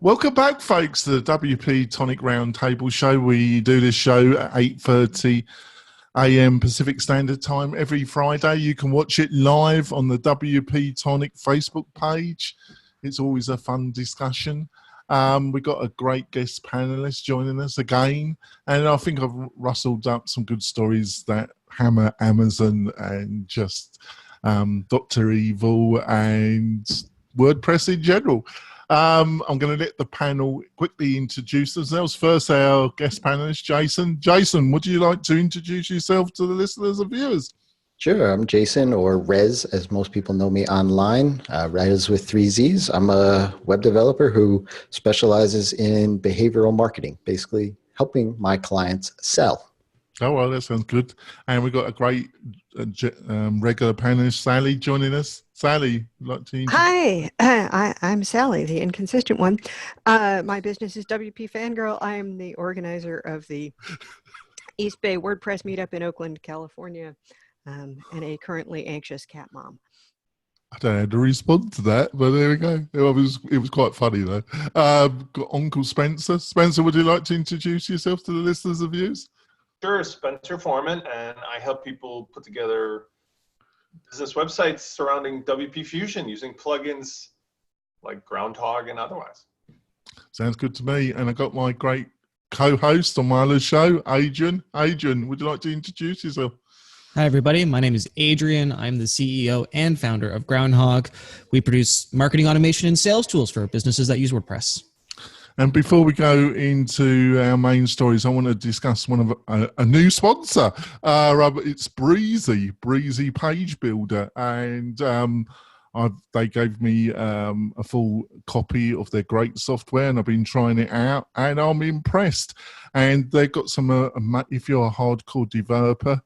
Welcome back, folks, to the WP-Tonic Roundtable Show. We do this show at 8:30 a.m. Pacific Standard Time every Friday. You can watch it live on the WP-Tonic Facebook page. It's always a fun discussion. We've got a great guest panelist joining us again, and I think I've rustled up some good stories that hammer Amazon and just Dr. Evil and WordPress in general. I'm going to let the panel quickly introduce themselves. First, our guest panelist, Jason. Jason, would you like to introduce yourself to the listeners and viewers? Sure. I'm Jason, or Rez, as most people know me online. Rez with 3 Z's. I'm a web developer who specializes in behavioral marketing, basically helping my clients sell. Oh, well, that sounds good. And we've got a great regular panelist, Sally, joining us. Sally, would you like to introduce? Hi, I'm Sally, the inconsistent one. My business is WP Fangirl. I'm the organizer of the East Bay WordPress meetup in Oakland, California, and a currently anxious cat mom. I don't know how to respond to that, but there we go. It was quite funny, though. Got Uncle Spencer. Spencer, would you like to introduce yourself to the listeners and viewers? Sure, Spencer Foreman, and I help people put together business websites surrounding WP Fusion using plugins like Groundhog and otherwise. Sounds good to me. And I got my great co-host on my other show, Adrian. Adrian, would you like to introduce yourself? Hi, everybody. My name is Adrian. I'm the CEO and founder of Groundhog. We produce marketing automation and sales tools for businesses that use WordPress. And before we go into our main stories, I want to discuss one of a new sponsor. It's Breezy Page Builder, and they gave me a full copy of their great software, and I've been trying it out, and I'm impressed. And they've got some. If you're a hardcore developer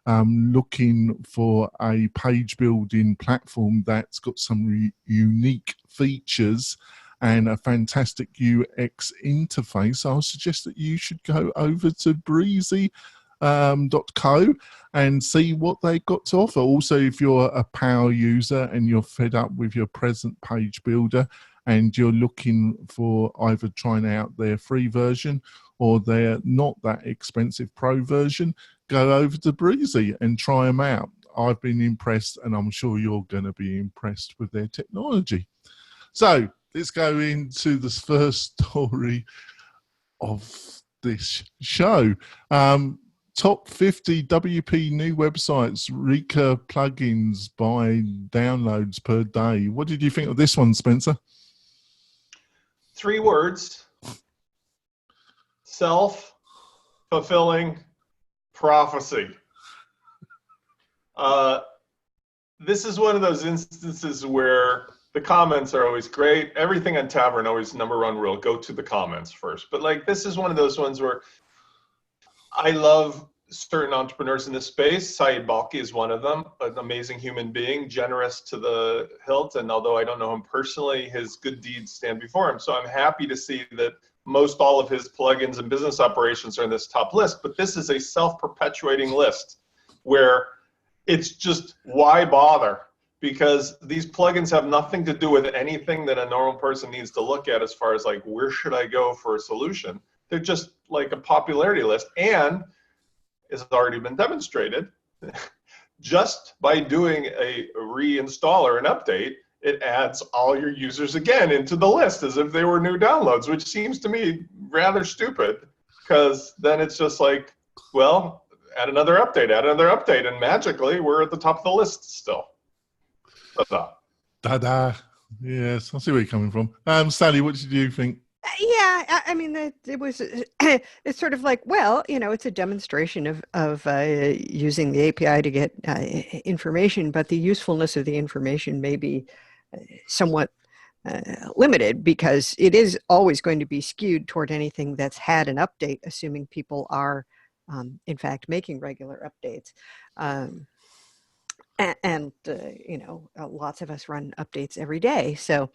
looking for a page building platform that's got some unique features and a fantastic UX interface, I'll suggest that you should go over to breezy.co and see what they've got to offer. Also, if you're a power user and you're fed up with your present page builder and you're looking for either trying out their free version or their not that expensive pro version, go over to Breezy and try them out. I've been impressed, and I'm sure you're going to be impressed with their technology. So, let's go into this first story of this show. Top 50 WP new websites, Rika plugins by downloads per day. What did you think of this one, Spencer? 3 words: self-fulfilling prophecy. This is one of those instances where the comments are always great. Everything on Tavern always #1 rule: go to the comments first. But like, this is one of those ones where I love certain entrepreneurs in this space. Syed Balki is one of them, an amazing human being, generous to the hilt. And although I don't know him personally, his good deeds stand before him. So I'm happy to see that most all of his plugins and business operations are in this top list. But this is a self-perpetuating list where it's just, why bother? Because these plugins have nothing to do with anything that a normal person needs to look at as far as like, where should I go for a solution? They're just like a popularity list. And as has already been demonstrated, just by doing a reinstall or an update, it adds all your users again into the list as if they were new downloads, which seems to me rather stupid, because then it's just like, well, add another update, and magically we're at the top of the list still. Da-da. Yes, I see where you're coming from. Sally, what did you think? Yeah, I mean, it was. It's sort of like, well, it's a demonstration of using the API to get information, but the usefulness of the information may be somewhat limited, because it is always going to be skewed toward anything that's had an update, assuming people are, in fact, making regular updates. And lots of us run updates every day, so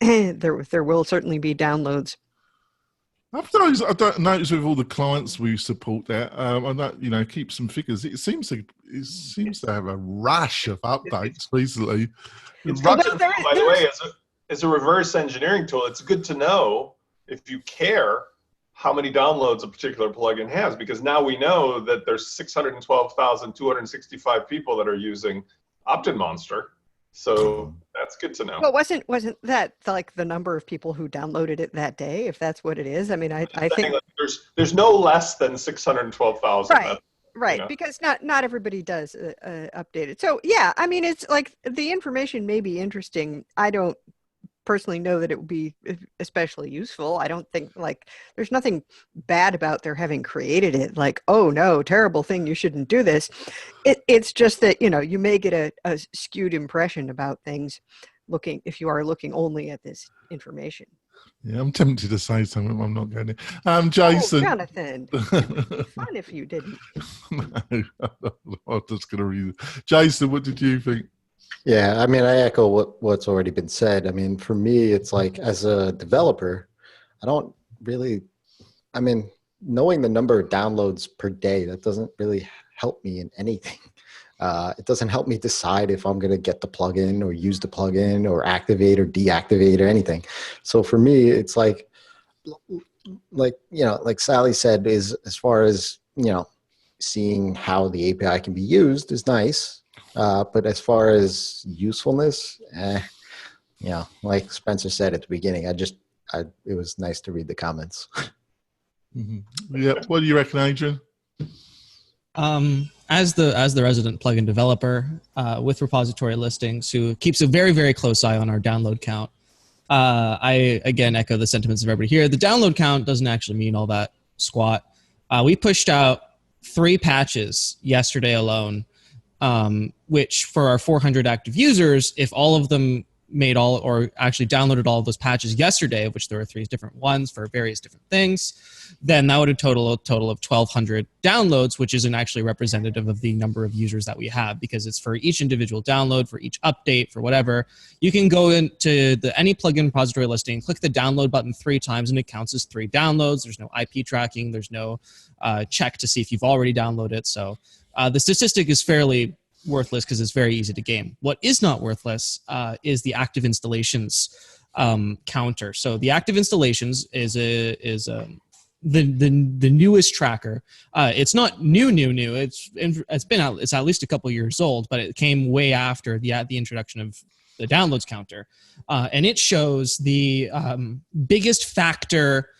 there will certainly be downloads. I don't notice with all the clients we support that. I know, keep some figures. It seems to have a rush of updates recently. It's good to know, by the way, as a reverse engineering tool, it's good to know, if you care, how many downloads a particular plugin has, because now we know that there's 612,265 people that are using Opt-in Monster. So that's good to know. Well, wasn't that like the number of people who downloaded it that day, if that's what it is? I mean, I think Like there's no less than 612,000. right. Right, because not everybody does update it. So yeah, I mean, it's like the information may be interesting. I don't personally know that it would be especially useful. I don't think, like, there's nothing bad about their having created it. Like, oh no, terrible thing, you shouldn't do this. It's just that, you know, you may get a skewed impression about things if you are looking only at this information. Yeah, I'm tempted to say something. I'm not going to. Jason. Oh, Jonathan, it would be fun if you didn't. No, I'm just going to read it. Jason, what did you think? Yeah, I mean, I echo what's already been said. I mean, for me, it's like, as a developer, I don't really, I mean, knowing the number of downloads per day, that doesn't really help me in anything. It doesn't help me decide if I'm going to get the plugin or use the plugin or activate or deactivate or anything. So for me, it's like, you know, like Sally said, is as far as, you know, seeing how the API can be used is nice. But as far as usefulness, you know, like Spencer said at the beginning, it was nice to read the comments. Mm-hmm. Yeah. What do you reckon, Adrian? As the resident plugin developer with repository listings, who keeps a very, very close eye on our download count, I again echo the sentiments of everybody here. The download count doesn't actually mean all that squat. We pushed out 3 patches yesterday alone, which for our 400 active users, if all of them made all or actually downloaded all of those patches yesterday, of which there were 3 different ones for various different things, then that would have total of 1,200 downloads, which isn't actually representative of the number of users that we have, because it's for each individual download, for each update, for whatever. You can go into any plugin repository listing, click the download button 3 times, and it counts as 3 downloads. There's no IP tracking. There's no check to see if you've already downloaded it. So the statistic is fairly worthless because it's very easy to game. What is not worthless is the active installations counter. So the active installations is the newest tracker. It's not new. It's at least a couple years old, but it came way after the introduction of the downloads counter, and it shows the biggest factor.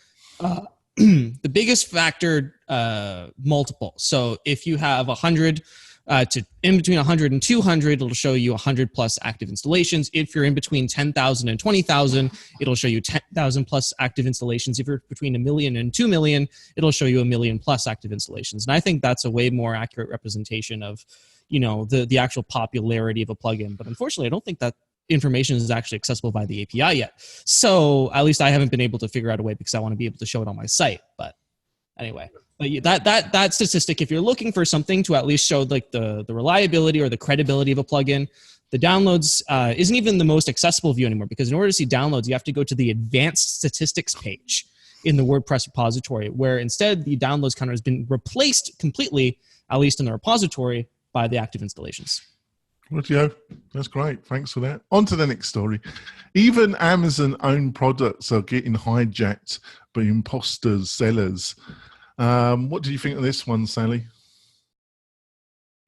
The biggest factor multiple. So if you have 100 to in between 100 and 200, it'll show you 100 plus active installations. If you're in between 10,000 and 20,000, it'll show you 10,000 plus active installations. If you're between 1 million and 2 million, it'll show you 1 million plus active installations. And I think that's a way more accurate representation of, you know, the actual popularity of a plugin. But unfortunately, I don't think that information is actually accessible by the API yet. So at least I haven't been able to figure out a way, because I want to be able to show it on my site. But anyway, but that statistic, if you're looking for something to at least show like the reliability or the credibility of a plugin, the downloads isn't even the most accessible view anymore, because in order to see downloads, you have to go to the advanced statistics page in the WordPress repository, where instead the downloads counter has been replaced completely, at least in the repository, by the active installations. Rightio. That's great. Thanks for that. On to the next story. Even Amazon-owned products are getting hijacked by imposters, sellers. What do you think of this one, Sally?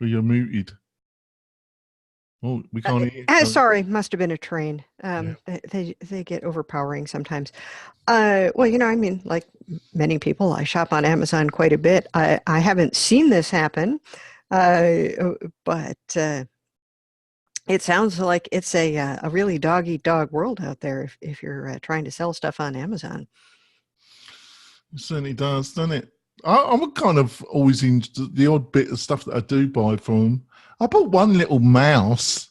Well, you're muted. Oh, we can't hear you. Sorry, must have been a train. Yeah. They get overpowering sometimes. Well, you know, I mean, like many people, I shop on Amazon quite a bit. I haven't seen this happen, but it sounds like it's a really dog-eat-dog world out there if you're trying to sell stuff on Amazon. It certainly does, doesn't it? I'm kind of always in the odd bit of stuff that I do buy from them. I bought one little mouse,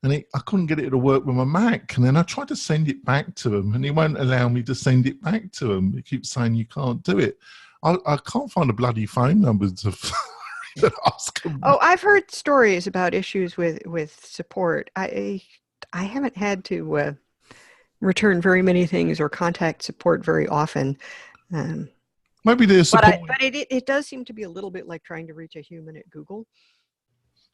and I couldn't get it to work with my Mac. And then I tried to send it back to them, and it won't allow me to send it back to them. It keeps saying you can't do it. I can't find a bloody phone number to ask them. Oh, I've heard stories about issues with support. I haven't had to return very many things or contact support very often. Maybe there's support. But it does seem to be a little bit like trying to reach a human at Google.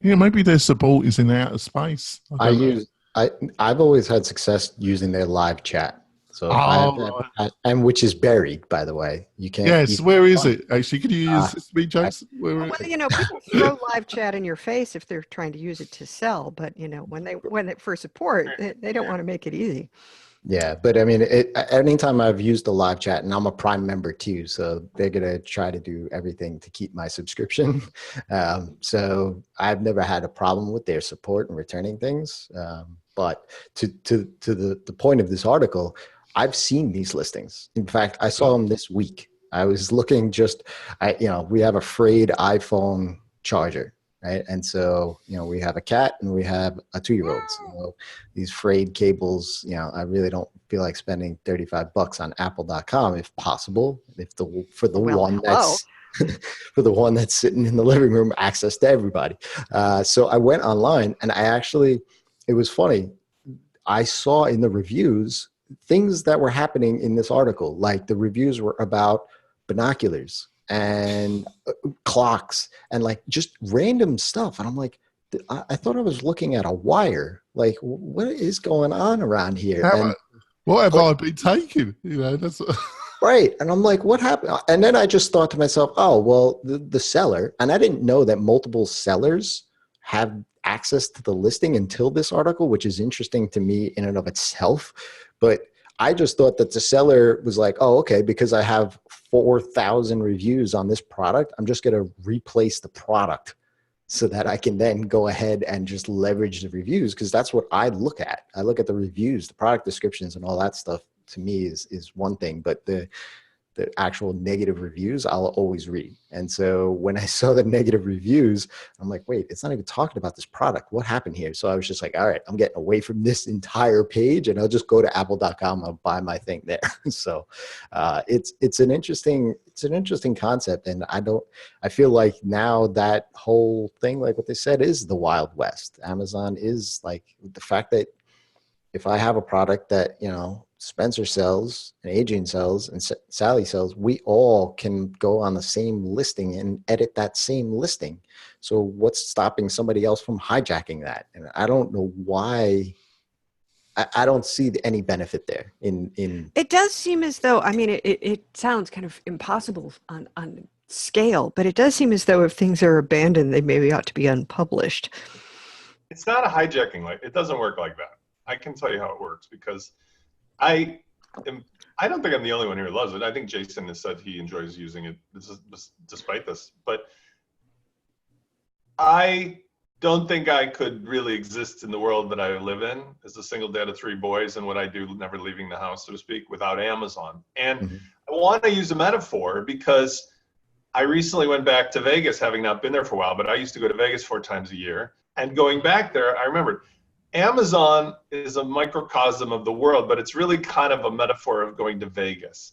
Yeah, maybe their support is in outer space. I use I've always had success using their live chat. So if I have Oh, right. that, and which is buried, by the way, you can't. Yes, where is it? Actually, could you use Uh, speed jokes? Where Well, people throw live chat in your face if they're trying to use it to sell, but when they for support, they don't want to make it easy. Yeah, but I mean, anytime I've used the live chat, and I'm a Prime member too, so they're gonna try to do everything to keep my subscription. So I've never had a problem with their support and returning things. But to the point of this article, I've seen these listings. In fact, I saw them this week. I was looking we have a frayed iPhone charger. Right. And so, we have a cat and we have a 2-year-old. So these frayed cables, I really don't feel like spending $35 on apple.com if possible. For the one that's sitting in the living room, access to everybody. So I went online and it was funny. I saw in the reviews things that were happening in this article, like the reviews were about binoculars and clocks and like just random stuff. And I'm like, I thought I was looking at a wire. Like, what is going on around here? What have I been taking? That's right. And I'm like, what happened? And then I just thought to myself, oh, well, the seller, and I didn't know that multiple sellers have access to the listing until this article, which is interesting to me in and of itself. But I just thought that the seller was like, oh, okay, because I have 4,000 reviews on this product, I'm just going to replace the product so that I can then go ahead and just leverage the reviews, because that's what I look at. I look at the reviews, the product descriptions and all that stuff. To me is one thing, but the actual negative reviews I'll always read. And so when I saw the negative reviews, I'm like, wait, it's not even talking about this product. What happened here? So I was just like, all right, I'm getting away from this entire page and I'll just go to apple.com. I'll buy my thing there. So it's an interesting concept. And I feel like now that whole thing, like what they said, is the Wild West. Amazon is like the fact that if I have a product that, Spencer sells and Adrian sells and Sally sells, we all can go on the same listing and edit that same listing. So what's stopping somebody else from hijacking that? And I don't know why. I don't see any benefit there in It does seem as though, it sounds kind of impossible on scale, but it does seem as though if things are abandoned, they maybe ought to be unpublished. It's not a hijacking. It doesn't work like that. I can tell you how it works because I don't think I'm the only one here who loves it. I think Jason has said he enjoys using it despite this, but I don't think I could really exist in the world that I live in as a single dad of 3 boys and what I do, never leaving the house, so to speak, without Amazon. And I want to use a metaphor because I recently went back to Vegas, having not been there for a while, but I used to go to Vegas 4 times a year. And going back there, I remembered Amazon is a microcosm of the world, but it's really kind of a metaphor of going to Vegas.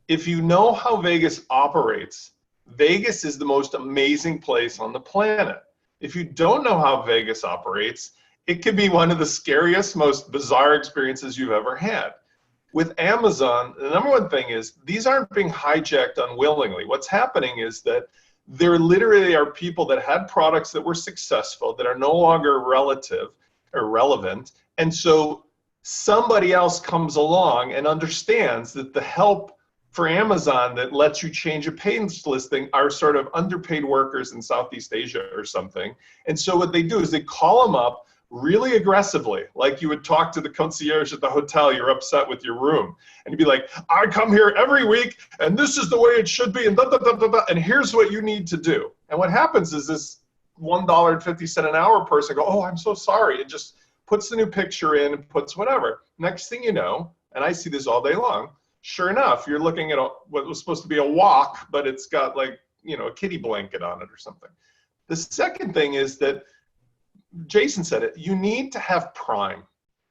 If you know how Vegas operates, Vegas is the most amazing place on the planet. If you don't know how Vegas operates, it can be one of the scariest, most bizarre experiences you've ever had. With Amazon, the number one thing is these aren't being hijacked unwillingly. What's happening is that there literally are people that had products that were successful that are no longer irrelevant. And so somebody else comes along and understands that the help for Amazon that lets you change a page listing are sort of underpaid workers in Southeast Asia or something. And so what they do is they call them up really aggressively, like you would talk to the concierge at the hotel, you're upset with your room. And you'd be like, I come here every week and this is the way it should be and and here's what you need to do. And what happens is this $1.50 an hour person go, oh, I'm so sorry. It just puts the new picture in and puts whatever. Next thing you know, and I see this all day long, sure enough, you're looking at what was supposed to be a walk, but it's got a kitty blanket on it or something. The second thing is that Jason said it, you need to have Prime.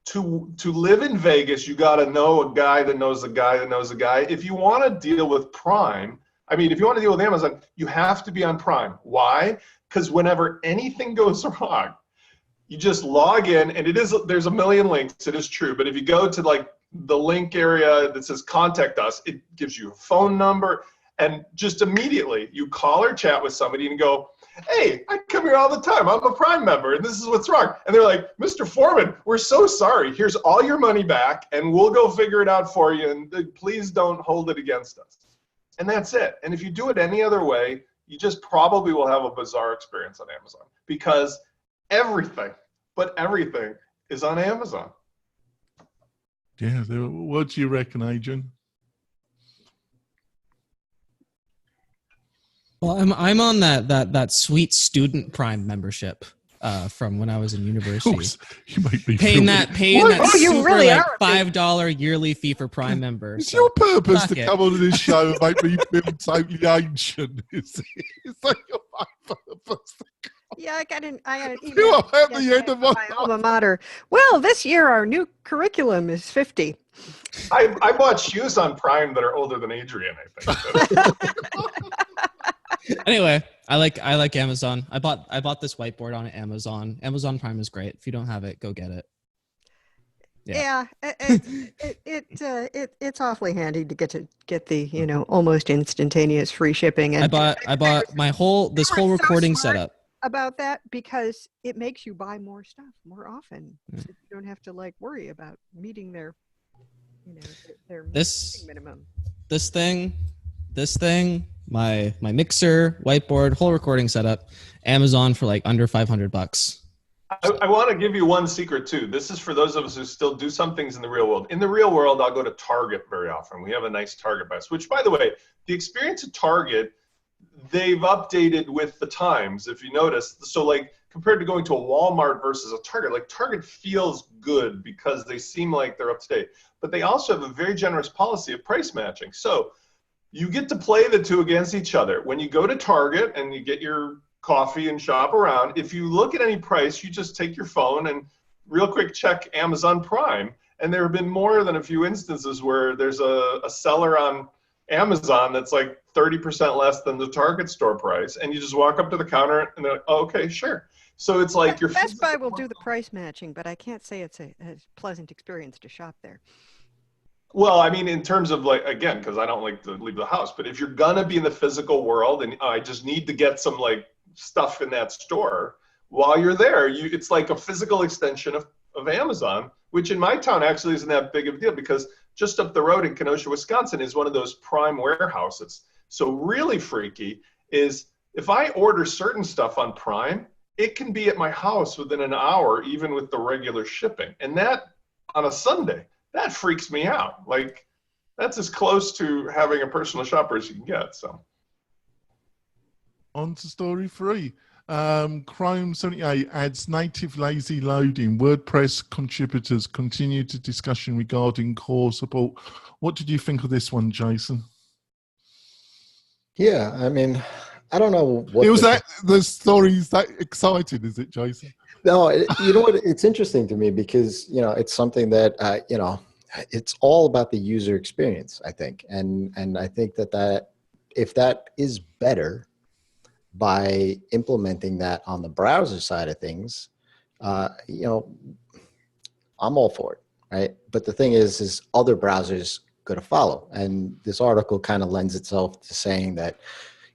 To live in Vegas, you got to know a guy that knows a guy that knows a guy. If you want to deal with Prime, if you want to deal with Amazon, you have to be on Prime. Why? Because whenever anything goes wrong, you just log in, and there's a million links, it is true, but if you go to the link area that says contact us, it gives you a phone number, and just immediately you call or chat with somebody and go, hey, I come here all the time. I'm a Prime member, and this is what's wrong. And they're like, Mr. Foreman, we're so sorry. Here's all your money back, and we'll go figure it out for you, and please don't hold it against us. And that's it. And if you do it any other way, you just probably will have a bizarre experience on Amazon, because everything, but everything is on Amazon. Yeah. What do you reckon, Adrian? Well, I'm on that sweet student Prime membership from when I was in university. You make me Paying feel that Oh, you super really like are a big- $5 yearly fee for Prime members. It's your purpose fuck to it. come on this show and make me feel totally ancient. Is that your purpose? Yeah, I got an You email are at the yesterday end of from my my alma mater. Well, this year our new curriculum is 50. I bought shoes on Prime that are older than Adrian, I think. Anyway, I like Amazon. I bought this whiteboard on Amazon. Amazon Prime is great. If you don't have it, go get it. Yeah, it's awfully handy to get the almost instantaneous free shipping. And I bought my whole were so recording smart setup. about that because it makes you buy more stuff more often. Yeah. So you don't have to worry about meeting their This minimum. this thing, my mixer, whiteboard, whole recording setup, Amazon for like under $500. I want to give you one secret too. This is for those of us who still do some things in the real world. In the real world, I'll go to Target very often. We have a nice Target bus, which, by the way, the experience at Target, they've updated with the times, if you notice. So like compared to going to a Walmart versus a Target, like Target feels good because they seem like they're up to date. But they also have a very generous policy of price matching. So you get to play the two against each other. When you go to Target and you get your coffee and shop around, if you look at any price, you just take your phone and real quick check Amazon Prime. And there have been more than a few instances where there's a seller on Amazon that's like 30% less than the Target store price. And you just walk up to the counter and they're like, oh, okay, sure. So it's like your Best Buy will do the price matching, but I can't say it's a pleasant experience to shop there. Well, I mean, in terms of like, again, because I don't like to leave the house, but if you're going to be in the physical world and I just need to get some like stuff in that store, while you're there, it's like a physical extension of Amazon, which in my town actually isn't that big of a deal because just up the road in Kenosha, Wisconsin is one of those Prime warehouses. So really freaky is if I order certain stuff on Prime, it can be at my house within an hour, even with the regular shipping. And that on a Sunday, that freaks me out. Like that's as close to having a personal shopper as you can get. So on to story 3. Chrome 78 adds native lazy loading. WordPress contributors continue to discussion regarding core support. What did you think of this one, Jason? Yeah, I mean, I don't know what the story's that exciting, is it, Jason? No, you know what? It's interesting to me because it's something that it's all about the user experience, I think, and I think that if that is better by implementing that on the browser side of things, I'm all for it, right? But the thing is other browsers going to follow, and this article kind of lends itself to saying that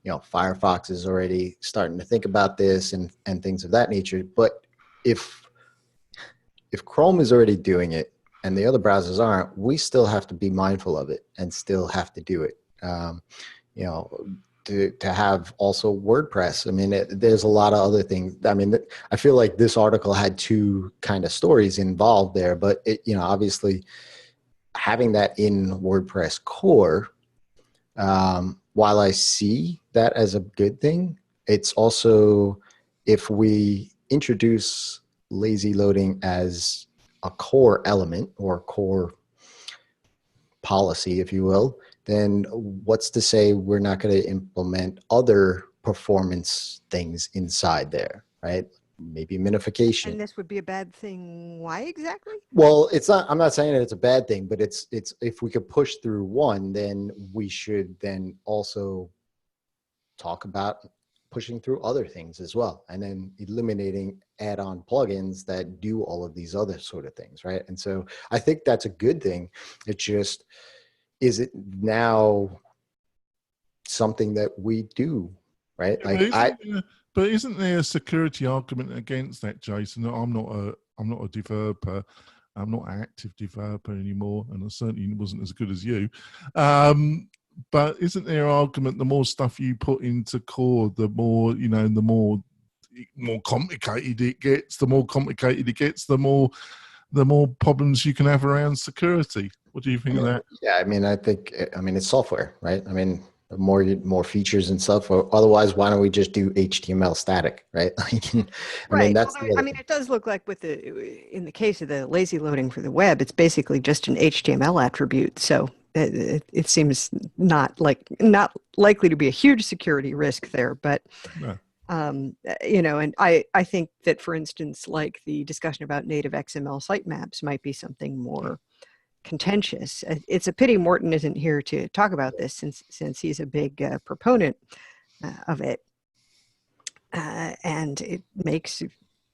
Firefox is already starting to think about this and things of that nature. But if Chrome is already doing it and the other browsers aren't, we still have to be mindful of it and still have to do it. To have also WordPress. I mean, there's a lot of other things. I mean, I feel like this article had two kind of stories involved there, but obviously having that in WordPress core, while I see that as a good thing, it's also, if we introduce lazy loading as a core element or core policy, if you will, then what's to say we're not going to implement other performance things inside there, right? Maybe minification. And this would be a bad thing. Why exactly? Well, it's not. I'm not saying that it's a bad thing, but it's if we could push through one, then we should then also talk about pushing through other things as well, and then eliminating add-on plugins that do all of these other sort of things, right? And so I think that's a good thing. It's just, is it now something that we do, right? Like But isn't there a security argument against that, Jason? I'm not a developer. I'm not an active developer anymore, and I certainly wasn't as good as you. But isn't there an argument? The more stuff you put into core, the more the more complicated it gets. The more complicated it gets, the more problems you can have around security. What do you think of that? Yeah, I mean, it's software, right? I mean, the more features and stuff. Or otherwise, why don't we just do HTML static, right? Right. Although, it does look like in the case of the lazy loading for the web, it's basically just an HTML attribute. So it seems not likely to be a huge security risk there. But No. and I think that, for instance, like the discussion about native XML sitemaps might be something more contentious. It's a pity Morton isn't here to talk about this, since he's a big proponent of it, and it makes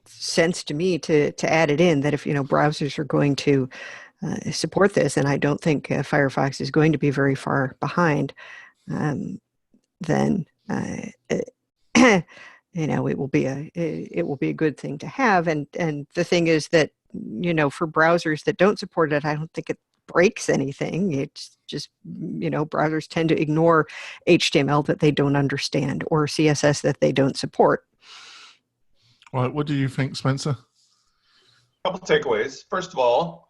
sense to me to add it in, that if browsers are going to support this, and I don't think Firefox is going to be very far behind, then it will be a good thing to have. And the thing is that for browsers that don't support it, I don't think it breaks anything. It's just browsers tend to ignore HTML that they don't understand, or CSS that they don't support. Right. What do you think, Spencer? A couple takeaways. First of all,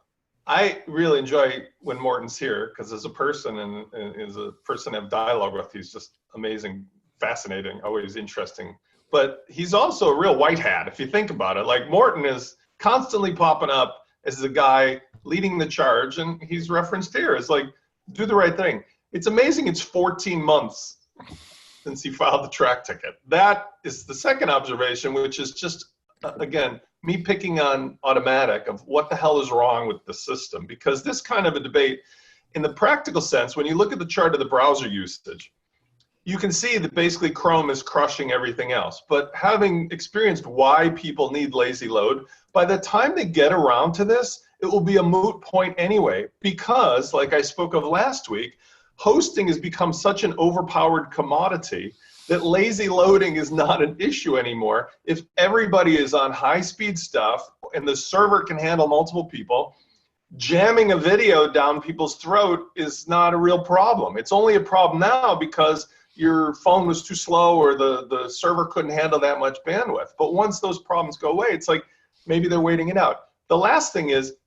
I really enjoy when Morton's here, because as a person and as a person to have dialogue with, he's just amazing, fascinating, always interesting. But he's also a real white hat, if you think about it. Like, Morton is constantly popping up as the guy leading the charge, and he's referenced here as like, do the right thing. It's amazing it's 14 months since he filed the track ticket. That is the second observation, which is just, again, me picking on Automatic of what the hell is wrong with the system. Because this kind of a debate, in the practical sense, when you look at the chart of the browser usage, you can see that basically Chrome is crushing everything else. But having experienced why people need lazy load, by the time they get around to this, it will be a moot point anyway, because, like I spoke of last week, hosting has become such an overpowered commodity that lazy loading is not an issue anymore. If everybody is on high-speed stuff and the server can handle multiple people, jamming a video down people's throat is not a real problem. It's only a problem now because your phone was too slow, or the server couldn't handle that much bandwidth. But once those problems go away, it's like maybe they're waiting it out. The last thing is,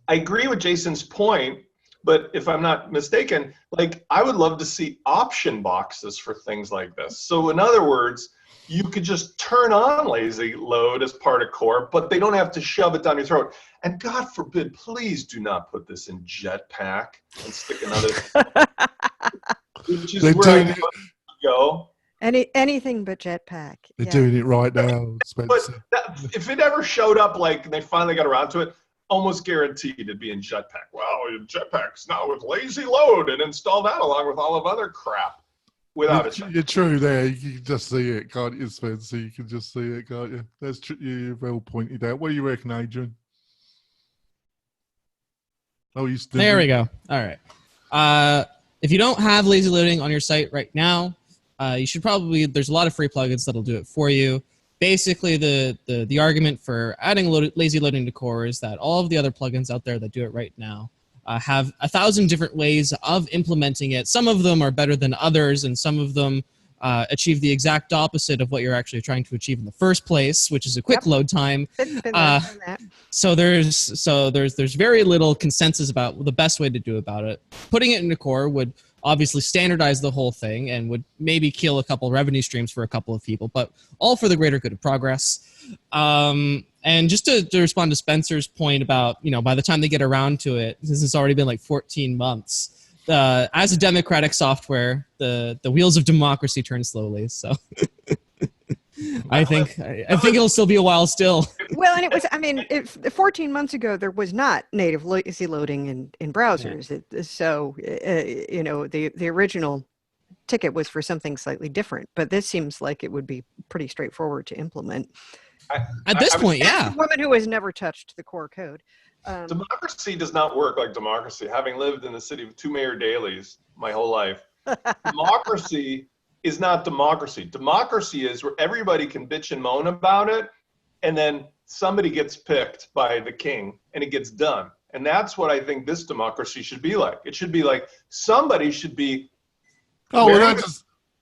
I agree with Jason's point, but if I'm not mistaken, like, I would love to see option boxes for things like this. So in other words, you could just turn on lazy load as part of core, but they don't have to shove it down your throat. And God forbid, please do not put this in Jetpack and stick another, which is where I go. Anything but Jetpack. They're doing it right now, Spencer. But if it ever showed up, like they finally got around to it, almost guaranteed it'd be in Jetpack. Well, Jetpack's now with lazy load, and install that along with all of other crap without a check. You're true there. You can just see it, can't you, Spencer? You can just see it, can't you? That's true. You're well pointed out. What do you reckon, Adrian? Oh, you still there we go. All right. If you don't have lazy loading on your site right now, you should probably, there's a lot of free plugins that'll do it for you. Basically, the argument for adding lazy loading to core is that all of the other plugins out there that do it right now have 1,000 different ways of implementing it. Some of them are better than others, and some of them achieve the exact opposite of what you're actually trying to achieve in the first place, which is a quick load time. So there's very little consensus about the best way to do about it. Putting it into core would obviously standardize the whole thing and would maybe kill a couple revenue streams for a couple of people, but all for the greater good of progress. And just to respond to Spencer's point about, by the time they get around to it, since it's already been like 14 months, as a democratic software, the wheels of democracy turn slowly. So I think it'll still be a while still. Well, and it was, 14 months ago, there was not native lazy loading in browsers. Yeah. So, the original ticket was for something slightly different, but this seems like it would be pretty straightforward to implement. At this point, yeah. A woman who has never touched the core code. Democracy does not work like democracy. Having lived in the city of two mayor dailies my whole life, democracy is not democracy. Democracy is where everybody can bitch and moan about it, and then somebody gets picked by the king and it gets done. And that's what I think this democracy should be like. It should be like somebody should be. Oh, well,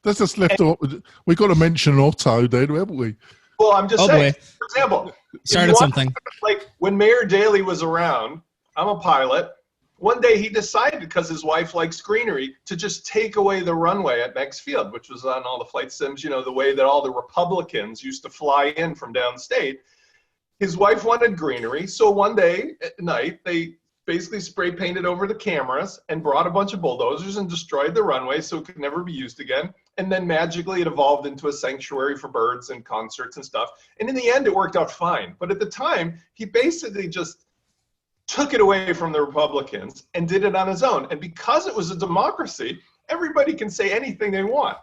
that's just left off. We got to mention Otto, then, haven't we? Well, I'm just saying. Boy. For example, Started something. Like when Mayor Daley was around, I'm a pilot. One day he decided, because his wife likes greenery, to just take away the runway at Meigs Field, which was on all the flight sims, you know, the way that all the Republicans used to fly in from downstate. His wife wanted greenery, so one day at night, they basically spray painted over the cameras and brought a bunch of bulldozers and destroyed the runway so it could never be used again. And then magically it evolved into a sanctuary for birds and concerts and stuff. And in the end, it worked out fine. But at the time, he basically just took it away from the Republicans and did it on his own. And because it was a democracy, everybody can say anything they want.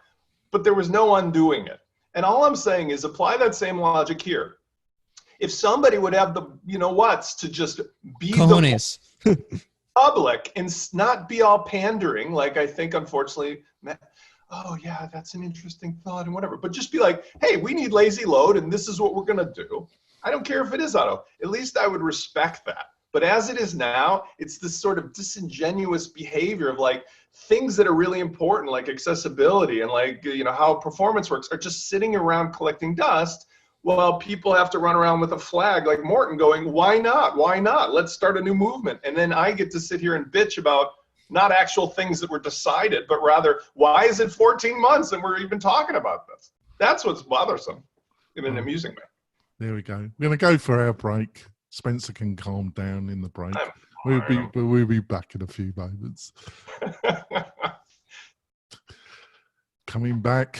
But there was no undoing it. And all I'm saying is apply that same logic here. If somebody would have the, you know what's, to just be Cojones. the public and not be all pandering, like I think, unfortunately, oh yeah, that's an interesting thought and whatever. But just be like, hey, we need lazy load and this is what we're going to do. I don't care if it is auto. At least I would respect that. But as it is now, it's this sort of disingenuous behavior of like things that are really important, like accessibility and like, you know, how performance works, are just sitting around collecting dust. Well, people have to run around with a flag like Morton going, why not? Why not? Let's start a new movement. And then I get to sit here and bitch about not actual things that were decided, but rather, why is it 14 months and we're even talking about this? That's what's bothersome in an amusing way. There we go. We're going to go for our break. Spencer can calm down in the break. We'll be back in a few moments. Coming back.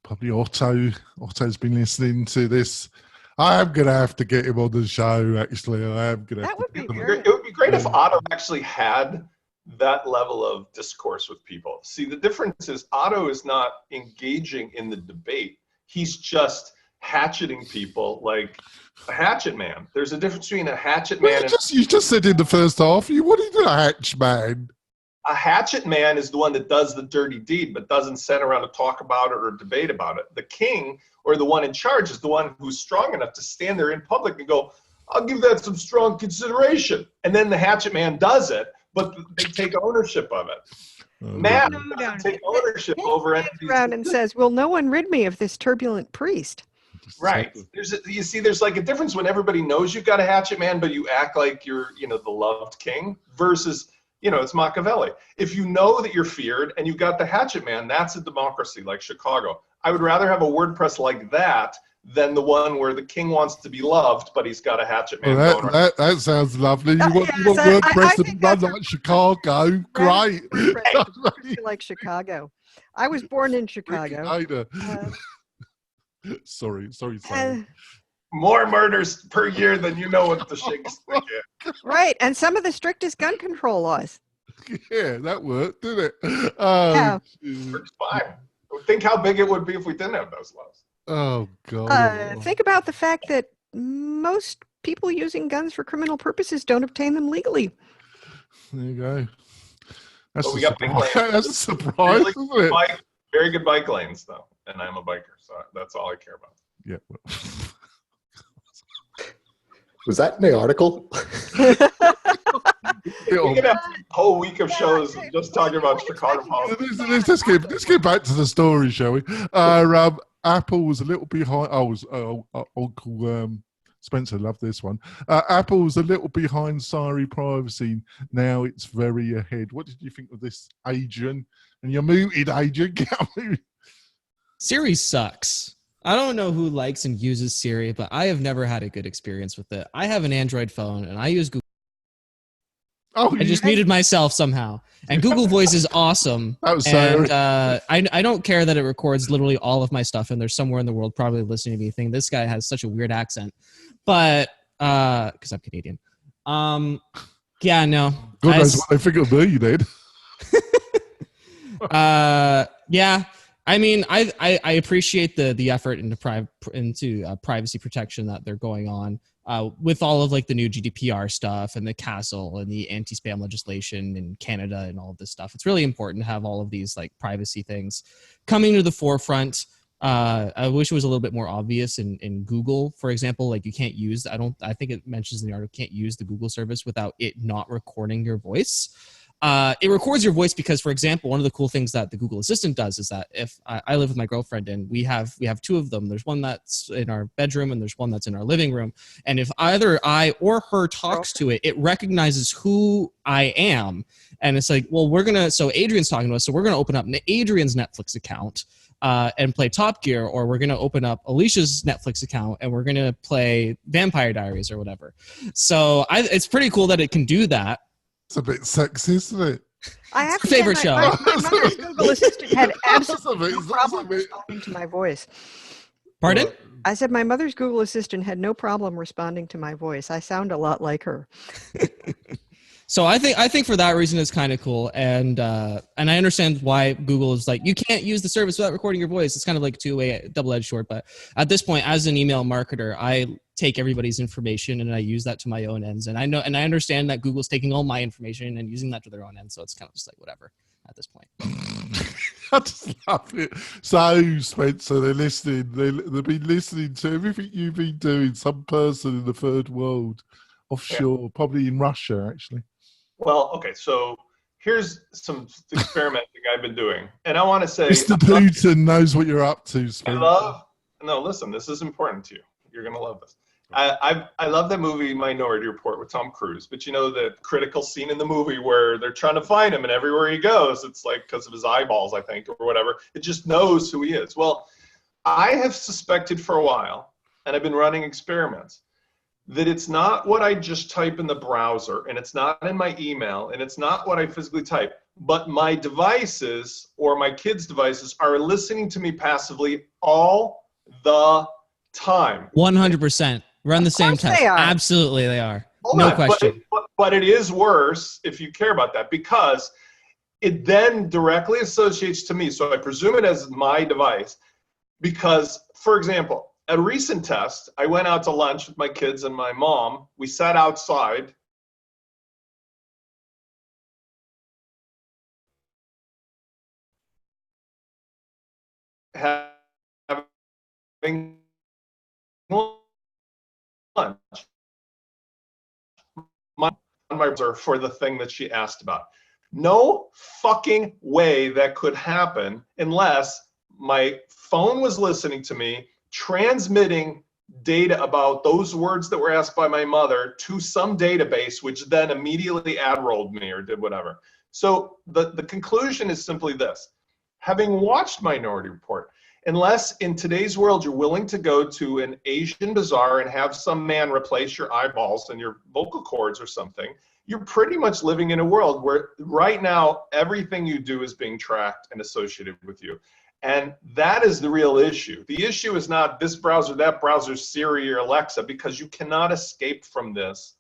Probably Otto's been listening to this. I am going to have to get him on the show, actually. I am going to have to get him. It would be great if Otto actually had that level of discourse with people. See, the difference is Otto is not engaging in the debate. He's just hatcheting people like a hatchet man. There's a difference between a hatchet man you just said in the first half, you wanted a hatch man. A hatchet man is the one that does the dirty deed, but doesn't sit around to talk about it or debate about it. The king, or the one in charge, is the one who's strong enough to stand there in public and go, I'll give that some strong consideration. And then the hatchet man does it, but they take ownership of it. Matt doesn't take ownership over it. Around and says, will no one rid me of this turbulent priest? Right. There's like a difference when everybody knows you've got a hatchet man, but you act like you're, you know, the loved king, versus, you know, it's Machiavelli. If you know that you're feared and you've got the hatchet man, that's a democracy like Chicago. I would rather have a WordPress like that than the one where the king wants to be loved, but he's got a hatchet man. That sounds lovely. You want WordPress to run like Chicago? Great. Like Chicago. I was born in Chicago. Sorry. More murders per year than you know what the shakes get. Right, and some of the strictest gun control laws. Yeah, that worked, didn't it? Yeah. Works fine. Think how big it would be if we didn't have those laws. Oh, God. Think about the fact that most people using guns for criminal purposes don't obtain them legally. There you go. That's, we got bike lanes. That's a surprise, really isn't it? Very good bike lanes, though. And I'm a biker, so that's all I care about. Yeah. Well. Was that in the article? We could have a whole week of shows just talking about Chicago politics. Let's get back to the story, shall we? Apple was a little behind. Uncle Spencer loved this one. Apple was a little behind Siri privacy. Now it's very ahead. What did you think of this, Adrian? And you're muted, Adrian. Get muted. Siri sucks. I don't know who likes and uses Siri, but I have never had a good experience with it. I have an Android phone and I use Google. Oh, I just muted myself somehow. And Google Voice is awesome. And I don't care that it records literally all of my stuff, and there's somewhere in the world probably listening to me thinking this guy has such a weird accent. But because I'm Canadian. Yeah, no. God knows what they think of me, you did. Yeah. I mean, I appreciate the effort into privacy protection that they're going on with all of like the new GDPR stuff and the CASL and the anti-spam legislation in Canada and all of this stuff. It's really important to have all of these like privacy things coming to the forefront. I wish it was a little bit more obvious in Google, for example. Like you can't use, I think it mentions in the article, can't use the Google service without it not recording your voice. It records your voice because, for example, one of the cool things that the Google Assistant does is that if I live with my girlfriend and we have two of them, there's one that's in our bedroom and there's one that's in our living room. And if either I or her talks to it, it recognizes who I am. And it's like, well, so Adrian's talking to us, so we're going to open up Adrian's Netflix account and play Top Gear, or we're going to open up Alicia's Netflix account and we're going to play Vampire Diaries or whatever. So it's pretty cool that it can do that. It's a bit sexy, isn't it? I have to Favorite say, show. my mother's Google Assistant had absolutely no problem responding to my voice. Pardon? I said my mother's Google Assistant had no problem responding to my voice. I sound a lot like her. So I think for that reason it's kind of cool, and I understand why Google is like, you can't use the service without recording your voice. It's kind of like two-way, double-edged sword. But at this point, as an email marketer, I take everybody's information and I use that to my own ends. And I know and I understand that Google's taking all my information and using that to their own end. So it's kind of just like whatever at this point. I just love it. So, Spencer, they're listening. They've been listening to everything you've been doing. Some person in the third world, offshore, probably in Russia, actually. Well, okay, so here's some experimenting I've been doing. And I want to say... Mr. Putin knows what you're up to, Spencer. No, listen, this is important to you. You're going to love this. I love that movie Minority Report with Tom Cruise, but you know the critical scene in the movie where they're trying to find him and everywhere he goes, it's like because of his eyeballs, I think, or whatever. It just knows who he is. Well, I have suspected for a while, and I've been running experiments, that it's not what I just type in the browser, and it's not in my email, and it's not what I physically type, but my devices or my kids' devices are listening to me passively all the time. 100%. Run the same test. Absolutely, they are. No question. But it is worse if you care about that, because it then directly associates to me. So I presume it as my device because, for example, at a recent test, I went out to lunch with my kids and my mom. We sat outside. Having lunch for the thing that she asked about. No fucking way that could happen unless my phone was listening to me, transmitting data about those words that were asked by my mother to some database, which then immediately ad rolled me or did whatever. So the conclusion is simply this. Having watched Minority Report, unless in today's world you're willing to go to an Asian bazaar and have some man replace your eyeballs and your vocal cords or something, you're pretty much living in a world where right now everything you do is being tracked and associated with you. And that is the real issue. The issue is not this browser, that browser, Siri or Alexa, because you cannot escape from this.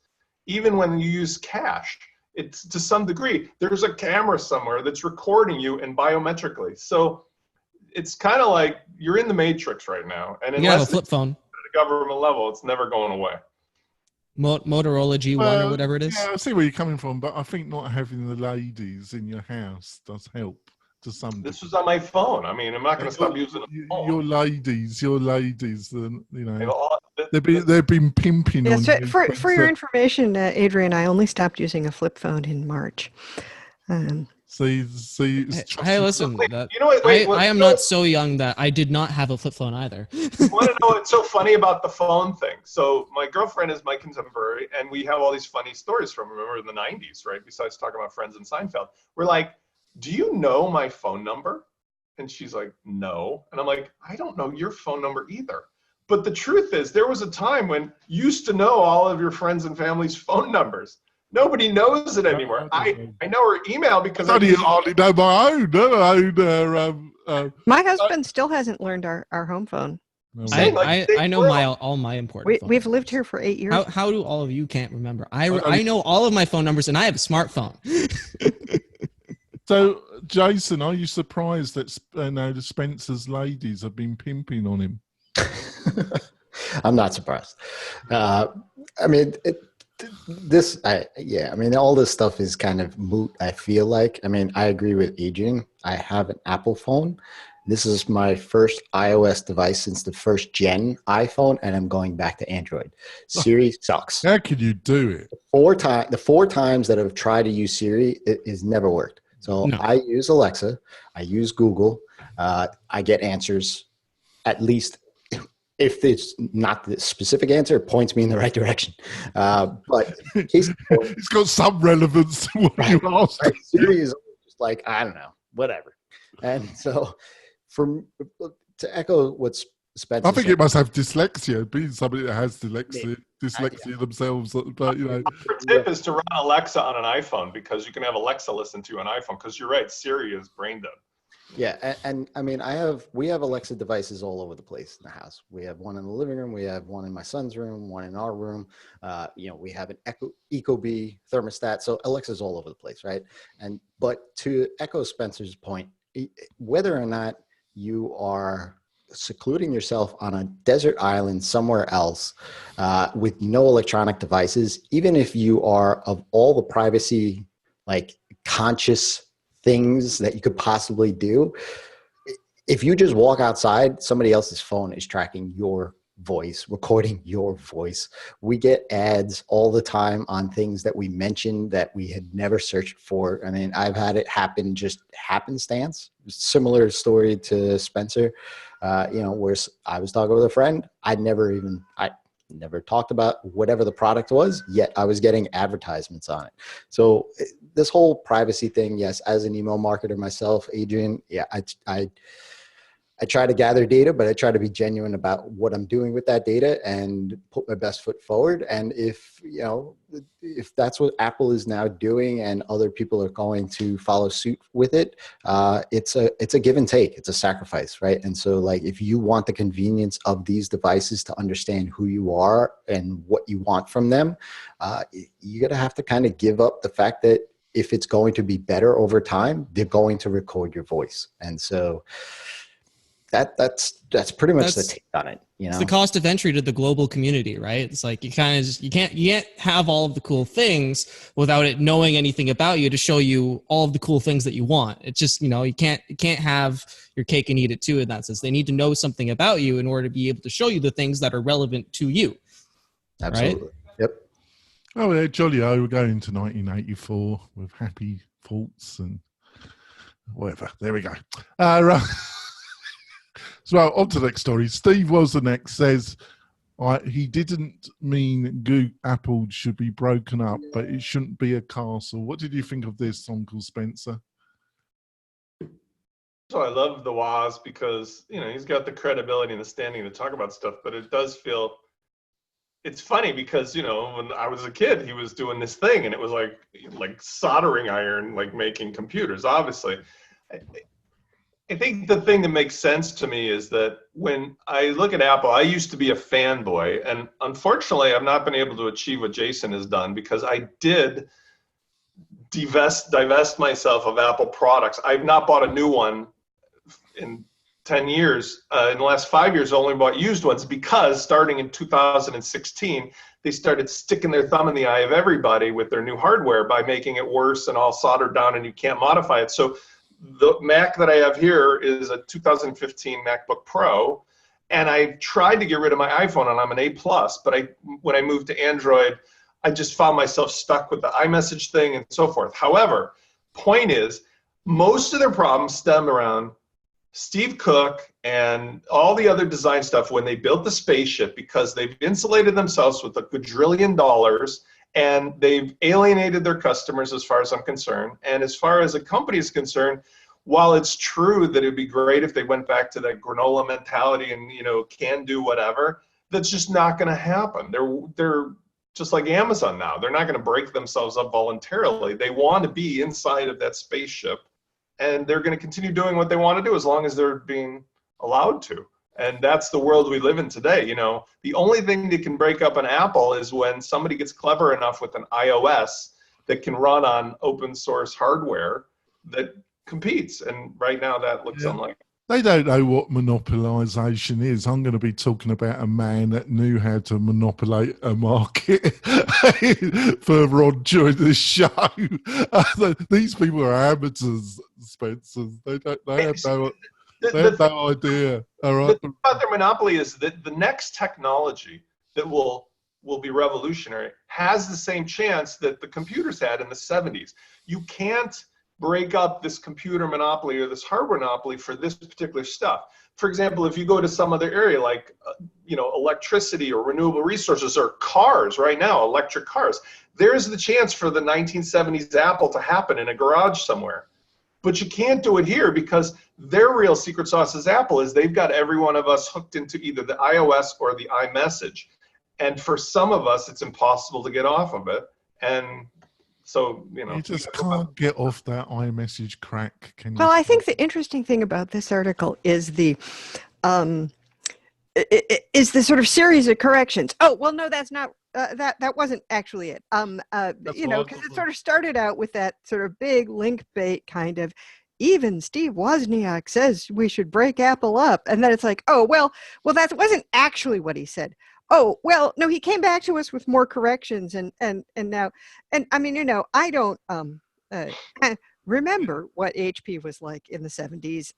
Even when you use cache, it's to some degree, there's a camera somewhere that's recording you and biometrically. So it's kind of like you're in the matrix right now. And you have a flip phone. At a government level, it's never going away. Motorola G1 or whatever it is. Yeah, I see where you're coming from, but I think not having the ladies in your house does help to some degree. This was on my phone. I mean, I'm not going to stop using the phone. Your ladies, you know, they've been pimping on so you. For your information, Adrian, I only stopped using a flip phone in March. Hey, listen, I am not so young that I did not have a flip phone either. You want to know what's so funny about the phone thing? So my girlfriend is my contemporary, and we have all these funny stories from, remember, in the 90s, right? Besides talking about Friends and Seinfeld. We're like, do you know my phone number? And she's like, no. And I'm like, I don't know your phone number either. But the truth is, there was a time when you used to know all of your friends and family's phone numbers. Nobody knows it anymore. I know her email because I only know my own. My husband still hasn't learned our home phone. I know all my important phones. We've lived here for 8 years. How do all of you can't remember? I know all of my phone numbers and I have a smartphone. So Jason, are you surprised that the Spencer's ladies have been pimping on him? I'm not surprised. I mean, I mean, all this stuff is kind of moot, I feel like. I mean, I agree with Adrian. I have an Apple phone. This is my first iOS device since the first gen iPhone, and I'm going back to Android. Siri sucks. How could you do it? The four times that I've tried to use Siri, it has never worked. So No. I use Alexa. I use Google. I get answers, at least if it's not the specific answer, it points me in the right direction. But in case It's got some relevance to what you asked. right, Siri is just like, I don't know, whatever. And so to echo what Spencer I think said, it must have dyslexia, being somebody that has dyslexia themselves. But, you know. The tip is to run Alexa on an iPhone, because you can have Alexa listen to you on iPhone, because you're right, Siri is brain dead. yeah, and I mean, we have Alexa devices all over the place in the house. We have one in the living room, we have one in my son's room, one in our room. We have an Ecobee thermostat, so Alexa's all over the place, right? But to echo Spencer's point, whether or not you are secluding yourself on a desert island somewhere else with no electronic devices, even if you are of all the privacy, like conscious things that you could possibly do, if you just walk outside, somebody else's phone is tracking your voice, recording your voice. We get ads all the time on things that we mentioned that we had never searched for. I mean, I've had it happen just happenstance. Similar story to Spencer, where I was talking with a friend. I never talked about whatever the product was, yet I was getting advertisements on it. So this whole privacy thing, yes, as an email marketer myself, Adrian, yeah, I try to gather data, but I try to be genuine about what I'm doing with that data and put my best foot forward. And if that's what Apple is now doing and other people are going to follow suit with it, it's a give and take. It's a sacrifice, right? And so, like, if you want the convenience of these devices to understand who you are and what you want from them, you're going to have to kind of give up the fact that if it's going to be better over time, they're going to record your voice. And so that's pretty much the take on it. It's the cost of entry to the global community, right? It's like you can't have all of the cool things without it knowing anything about you to show you all of the cool things that you want. It's just, you can't have your cake and eat it too in that sense. They need to know something about you in order to be able to show you the things that are relevant to you. Absolutely. Right? Yep. Oh, yeah, jolly-o, we're going to 1984 with happy thoughts and whatever. There we go. Right. So on to the next story. Steve Wozniak says he didn't mean Apple should be broken up, but it shouldn't be a castle. What did you think of this, Uncle Spencer? So I love the Woz because, he's got the credibility and the standing to talk about stuff, but it does feel, it's funny because, when I was a kid, he was doing this thing and it was like soldering iron, like making computers, obviously. I think the thing that makes sense to me is that when I look at Apple, I used to be a fanboy, and unfortunately, I've not been able to achieve what Jason has done because I did divest myself of Apple products. I've not bought a new one in 10 years. In the last 5 years, I only bought used ones because starting in 2016, they started sticking their thumb in the eye of everybody with their new hardware by making it worse and all soldered down and you can't modify it. So the Mac that I have here is a 2015 MacBook Pro, and I tried to get rid of my iPhone, and I'm an A+, but when I moved to Android, I just found myself stuck with the iMessage thing and so forth. However, point is, most of their problems stem around Steve Cook and all the other design stuff when they built the spaceship, because they've insulated themselves with $1 quadrillion and they've alienated their customers as far as I'm concerned. And as far as a company is concerned, while it's true that it'd be great if they went back to that granola mentality and, can do whatever, that's just not going to happen. They're just like Amazon now. They're not going to break themselves up voluntarily. They want to be inside of that spaceship, and they're going to continue doing what they want to do as long as they're being allowed to. And that's the world we live in today. The only thing that can break up an Apple is when somebody gets clever enough with an iOS that can run on open source hardware that competes. And right now that looks unlikely. They don't know what monopolisation is. I'm going to be talking about a man that knew how to manipulate a market further on during the show. These people are amateurs, Spencer. They have no idea. All right. The thing about their monopoly is that the next technology that will be revolutionary has the same chance that the computers had in the 70s. You can't break up this computer monopoly or this hardware monopoly for this particular stuff. For example, if you go to some other area like electricity or renewable resources or cars right now, electric cars, there's the chance for the 1970s Apple to happen in a garage somewhere. But you can't do it here because their real secret sauce is Apple is they've got every one of us hooked into either the iOS or the iMessage. And for some of us, it's impossible to get off of it. And so, you just can't get off that iMessage crack, can you? Well, I think the interesting thing about this article is the sort of series of corrections. Oh, well, no, that's not that wasn't actually it. Because it sort of started out with that sort of big link bait kind of. Even Steve Wozniak says we should break Apple up, and then it's like, oh, well, that wasn't actually what he said. Oh, well, no, he came back to us with more corrections and now, and I mean, I don't remember what HP was like in the 70s.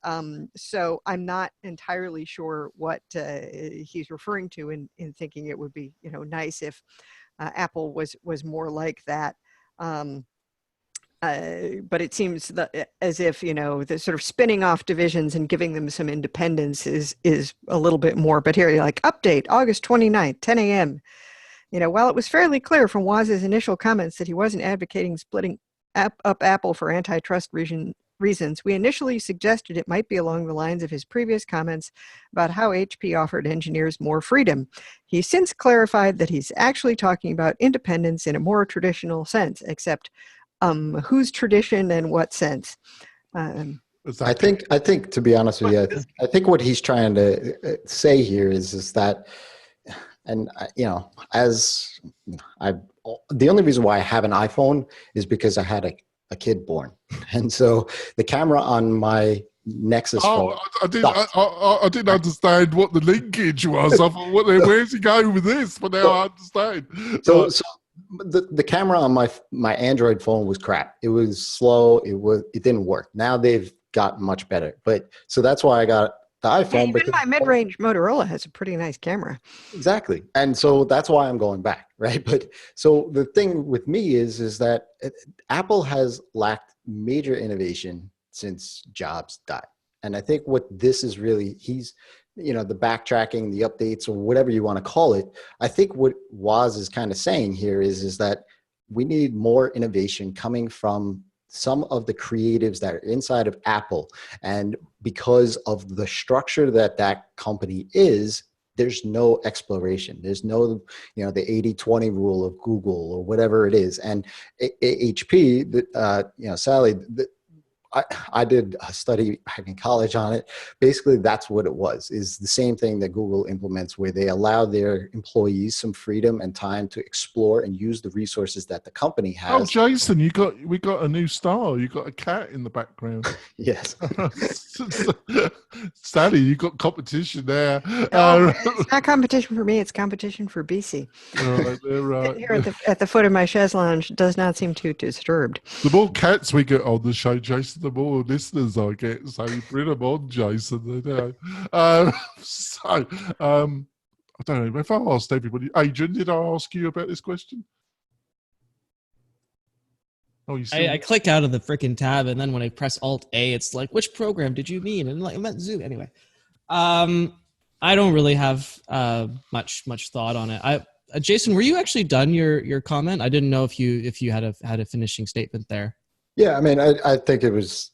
So I'm not entirely sure what he's referring to in thinking it would be, nice if Apple was more like that. But it seems as if, the sort of spinning off divisions and giving them some independence is a little bit more. But here, you're like, update, August 29th, 10 a.m. While it was fairly clear from Woz's initial comments that he wasn't advocating splitting up Apple for antitrust reasons, we initially suggested it might be along the lines of his previous comments about how HP offered engineers more freedom. He's since clarified that he's actually talking about independence in a more traditional sense, except whose tradition and what sense? I think to be honest with you, I think what he's trying to say here is that, and the only reason why I have an iPhone is because I had a kid born, and so the camera on my Nexus phone. I didn't understand what the linkage was. I thought, where's he going with this? But now I understand. So the camera on my Android phone was crap. It was slow. It didn't work. Now they've gotten much better. But so that's why I got the iPhone. Yeah, even my mid-range Motorola has a pretty nice camera. Exactly. And so that's why I'm going back, right? But so the thing with me is that Apple has lacked major innovation since Jobs died. And I think what this is really, the backtracking, the updates, or whatever you want to call it. I think what Woz is kind of saying here is that we need more innovation coming from some of the creatives that are inside of Apple. And because of the structure that company is, there's no exploration. There's no, the 80-20 rule of Google or whatever it is. And HP, Sally, I did a study back in college on it. Basically, that's what it was, is the same thing that Google implements, where they allow their employees some freedom and time to explore and use the resources that the company has. Oh, Jason, we got a new star. You got a cat in the background. Yes. Sally, you got competition there. It's not competition for me. It's competition for BC. Right. Here at the foot of my chaise lounge does not seem too disturbed. The more cats we get on the show, Jason, the more listeners I get. So bring them on, Jason. I don't know if I asked everybody. Adrian, did I ask you about this question? Oh, you I click out of the freaking tab, and then when I press Alt A, it's like, which program did you mean? And I meant Zoom. Anyway, I don't really have much thought on it. Jason, were you actually done your comment? I didn't know if you had a finishing statement there. Yeah, I mean, I think it was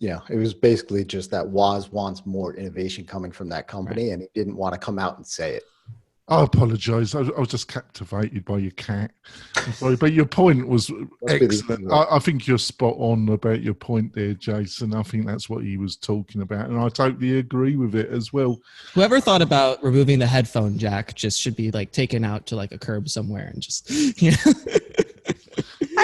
basically just that Woz wants more innovation coming from that company, right, and he didn't want to come out and say it. I apologise. I was just captivated by your cat. I'm sorry, but your point was excellent. I think you're spot on about your point there, Jason. I think that's what he was talking about, and I totally agree with it as well. Whoever thought about removing the headphone jack just should be like taken out to like a curb somewhere and just, I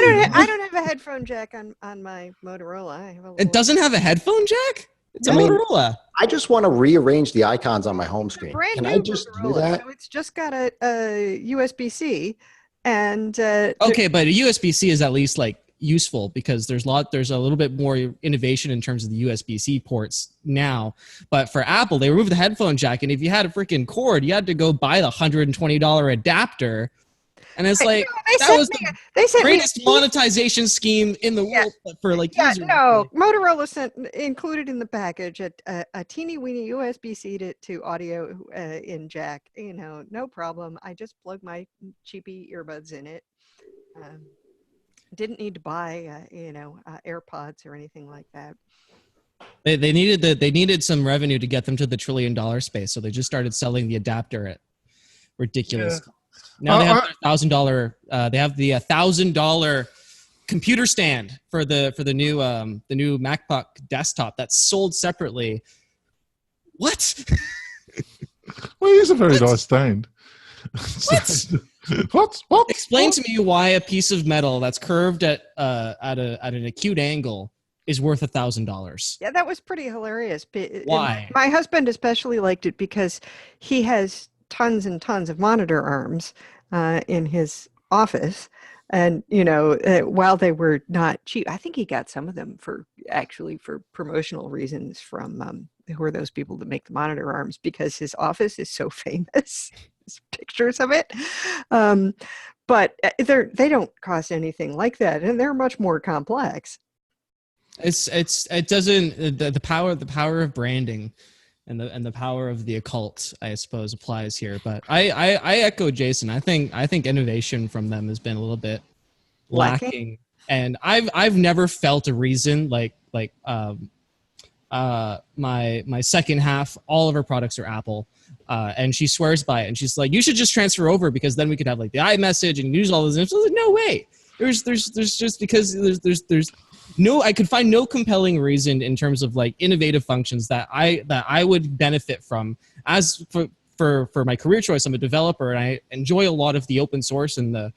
I don't have a headphone jack on my Motorola. I have a It little, doesn't have a headphone jack? It's a I mean, Motorola. I just want to rearrange the icons on my home it's a screen. brand Can I new just do Motorola, that? so it's just got a USB-C, and Okay, but a USB-C is at least like useful because there's a little bit more innovation in terms of the USB-C ports now. But for Apple, they removed the headphone jack, and if you had a freaking cord, you had to go buy the $120 adapter. And it's like that was the they sent greatest me monetization scheme in the Yeah. world for like Yeah, users. no, Motorola sent included in the package a teeny weeny USB-C to audio in jack. You know, no problem. I just plug my cheapy earbuds in it. Didn't need to buy AirPods or anything like that. They needed some revenue to get them to the $1 trillion space, so they just started selling the adapter at ridiculous. Yeah. Now they have their $1,000. They have the $1,000 computer stand for the new MacBook desktop that's sold separately. What? Well, it is a very nice stand. What? What? Explain to me why a piece of metal that's curved at an acute angle is worth $1,000. Yeah, that was pretty hilarious. Why? My husband especially liked it because he has tons and tons of monitor arms in his office. And, while they were not cheap, I think he got some of them for promotional reasons from who are those people that make the monitor arms, because his office is so famous. There's pictures of it. But they don't cost anything like that. And they're much more complex. It doesn't the power of branding and the power of the occult, I suppose, applies here. But I echo Jason. I think innovation from them has been a little bit lacking. And I've never felt a reason like my second half, all of her products are Apple. And she swears by it, and she's like, you should just transfer over because then we could have like the iMessage and use all those. And like, no way. There's just because there's no, I could find no compelling reason in terms of like innovative functions that I would benefit from. As for my career choice, I'm a developer and I enjoy a lot of the open source and the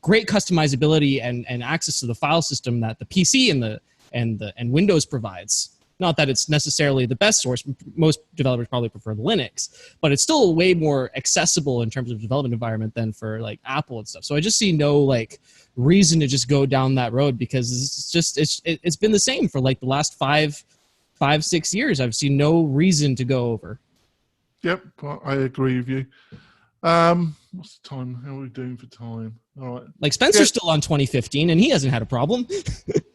great customizability and access to the file system that the PC and Windows provides. Not that it's necessarily the best source. Most developers probably prefer the Linux, but it's still way more accessible in terms of development environment than for like Apple and stuff. So I just see no like reason to just go down that road because it's been the same for like the last 5-6 years. I've seen no reason to go over. Yep, I agree with you. What's the time? How are we doing for time? All right. Like Spencer's still on 2015 and he hasn't had a problem.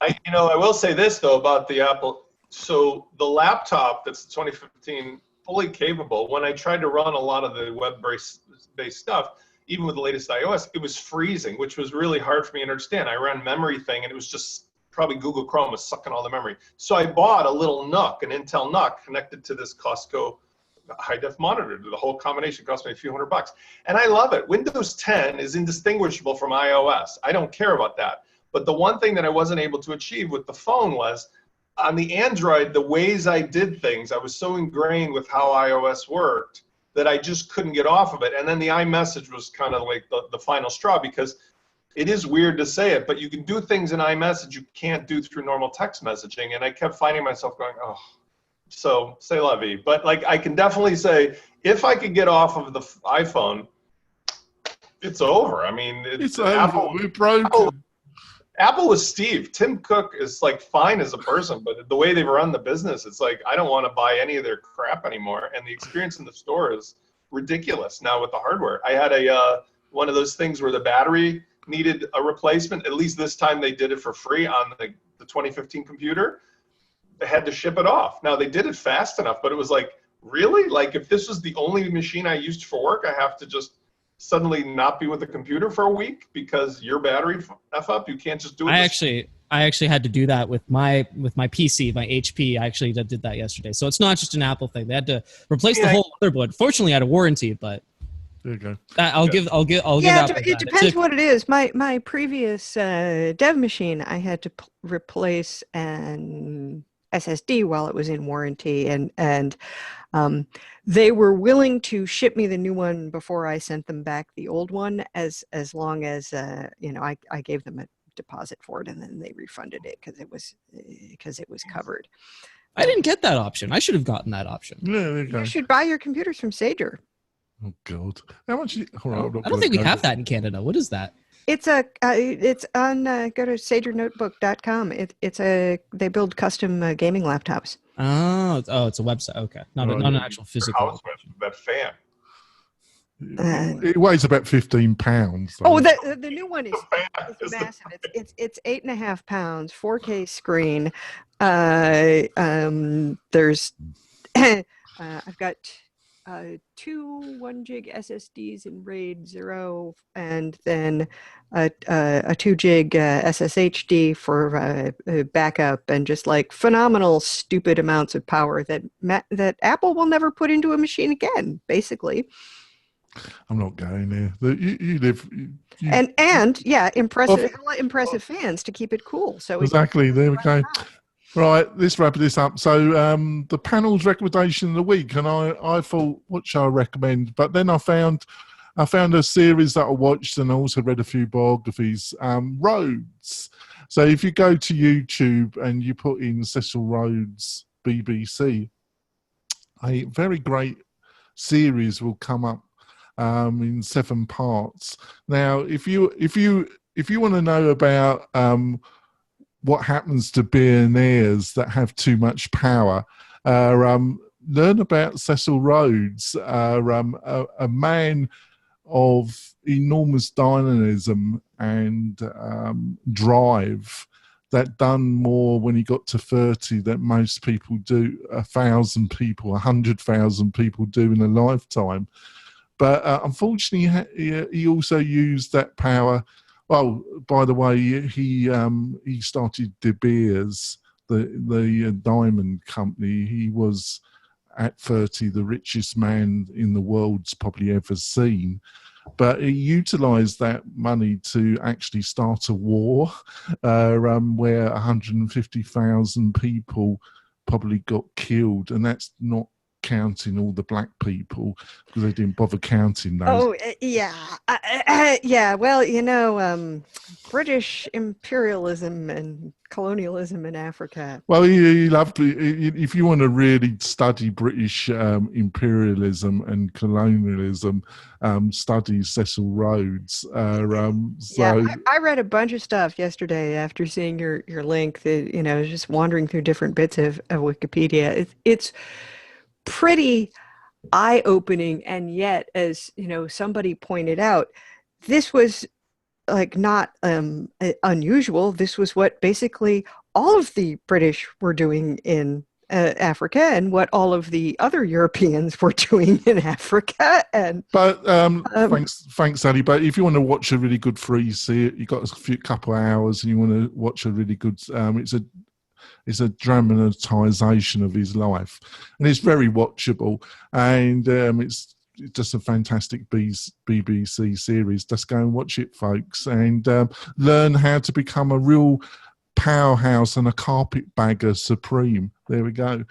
I will say this though about the Apple. So the laptop that's 2015 fully capable, when I tried to run a lot of the web-based stuff, even with the latest iOS, it was freezing, which was really hard for me to understand. I ran memory thing and it was just probably Google Chrome was sucking all the memory. So I bought a little NUC, an Intel NUC connected to this Costco high-def monitor. The whole combination cost me a few $100. And I love it. Windows 10 is indistinguishable from iOS. I don't care about that. But the one thing that I wasn't able to achieve with the phone was on the Android, the ways I did things, I was so ingrained with how iOS worked that I just couldn't get off of it. And then the iMessage was kind of like the final straw, because it is weird to say it, but you can do things in iMessage you can't do through normal text messaging. And I kept finding myself going, oh, so say la vie. But like, I can definitely say, if I could get off of the iPhone, it's over. I mean, It's Apple, over. We're broken. Apple with Steve. Tim Cook is like fine as a person, but the way they run the business, it's like I don't want to buy any of their crap anymore. And the experience in the store is ridiculous now with the hardware. I had one of those things where the battery needed a replacement. At least this time they did it for free on the 2015 computer. They had to ship it off. Now they did it fast enough, but it was like, really? Like if this was the only machine I used for work, I have to just suddenly not be with the computer for a week because your battery f up? You can't just do it. I actually had to do that with my PC, my HP. I actually did that yesterday. So it's not just an Apple thing. They had to replace the whole motherboard. Fortunately, I had a warranty, but there you go. I'll give it depends what it is. My previous dev machine, I had to replace an SSD while it was in warranty, and they were willing to ship me the new one before I sent them back the old one, as long as I gave them a deposit for it, and then they refunded it because it was covered. I didn't get that option. I should have gotten that option. Yeah, there you go. You should buy your computers from Sager. Oh God, how much? All right, I don't think we have that in Canada. What is that? It's it's on go to sagernotebook.com. They build custom gaming laptops. Oh, it's a website. Okay, not an actual physical. House with that fan. It weighs about 15 pounds. Oh, the new one is massive. It's 8.5 pounds, 4K screen. There's I've got 2 1 gig SSDs in RAID 0, and then a 2 gig SSHD for backup, and just like phenomenal stupid amounts of power that Apple will never put into a machine again, basically. I'm not going there. You live. And yeah, impressive fans to keep it cool. So exactly. There we go. Right, let's wrap this up. So the panel's recommendation of the week, and I thought, what shall I recommend? But then I found a series that I watched, and I also read a few biographies. Rhodes. So if you go to YouTube and you put in Cecil Rhodes BBC, a very great series will come up in 7 parts. Now, if you want to know about what happens to billionaires that have too much power, learn about Cecil Rhodes, a man of enormous dynamism and drive, that done more when he got to 30 than most people do, 1,000 people, 100,000 people do in a lifetime. But unfortunately, he also used that power. Well, by the way, he started De Beers, the diamond company. He was at 30 the richest man in the world's probably ever seen. But he utilised that money to actually start a war where 150,000 people probably got killed, and that's not counting all the black people, because they didn't bother counting those. Oh, yeah. Yeah, well, British imperialism and colonialism in Africa. Well, he loved, if you want to really study British imperialism and colonialism, study Cecil Rhodes. Yeah, I read a bunch of stuff yesterday after seeing your link, that, just wandering through different bits of Wikipedia. It's pretty eye-opening, and yet, as somebody pointed out, this was like not unusual. This was what basically all of the British were doing in Africa, and what all of the other Europeans were doing in Africa. But thanks, Ali. But if you want to watch a really good free series, you got a couple of hours, and you want to watch a really good, it's a dramatization of his life, and it's very watchable, and it's just a fantastic BBC series. Just go and watch it, folks, and learn how to become a real powerhouse and a carpetbagger supreme. There we go.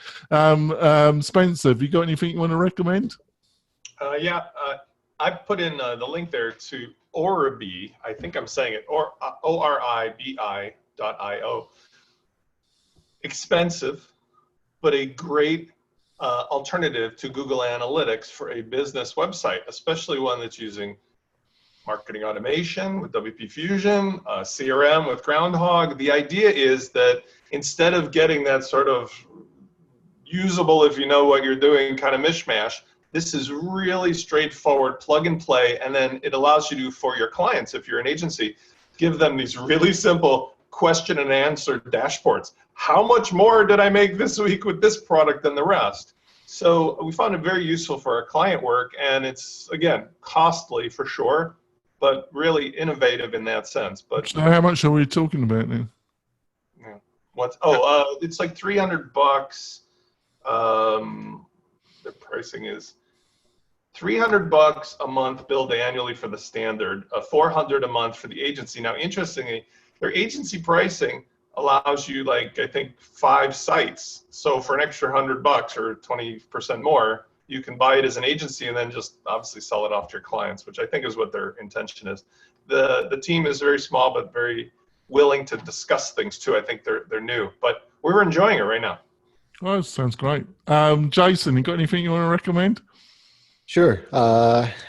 Spencer, have you got anything you want to recommend? I put in the link there to Oribi. I think I'm saying it, or ORIBI.io. Expensive, but a great alternative to Google Analytics for a business website, especially one that's using marketing automation with WP Fusion, CRM with Groundhog. The idea is that instead of getting that sort of usable, if you know what you're doing, kind of mishmash, this is really straightforward, plug and play, and then it allows you to, for your clients, if you're an agency, give them these really simple question and answer dashboards. How much more did I make this week with this product than the rest? So we found it very useful for our client work, and it's, again, costly for sure, but really innovative in that sense. But so how much are we talking about then? Yeah. It's like $300. The pricing is $300 a month billed annually for the standard, $400 a month for the agency. Now, interestingly, their agency pricing allows you, like, I think 5 sites. So for an extra $100 or 20% more, you can buy it as an agency and then just obviously sell it off to your clients, which I think is what their intention is. The team is very small, but very willing to discuss things too. I think they're new, but we're enjoying it right now. Oh, sounds great. Jason, you got anything you want to recommend? Sure.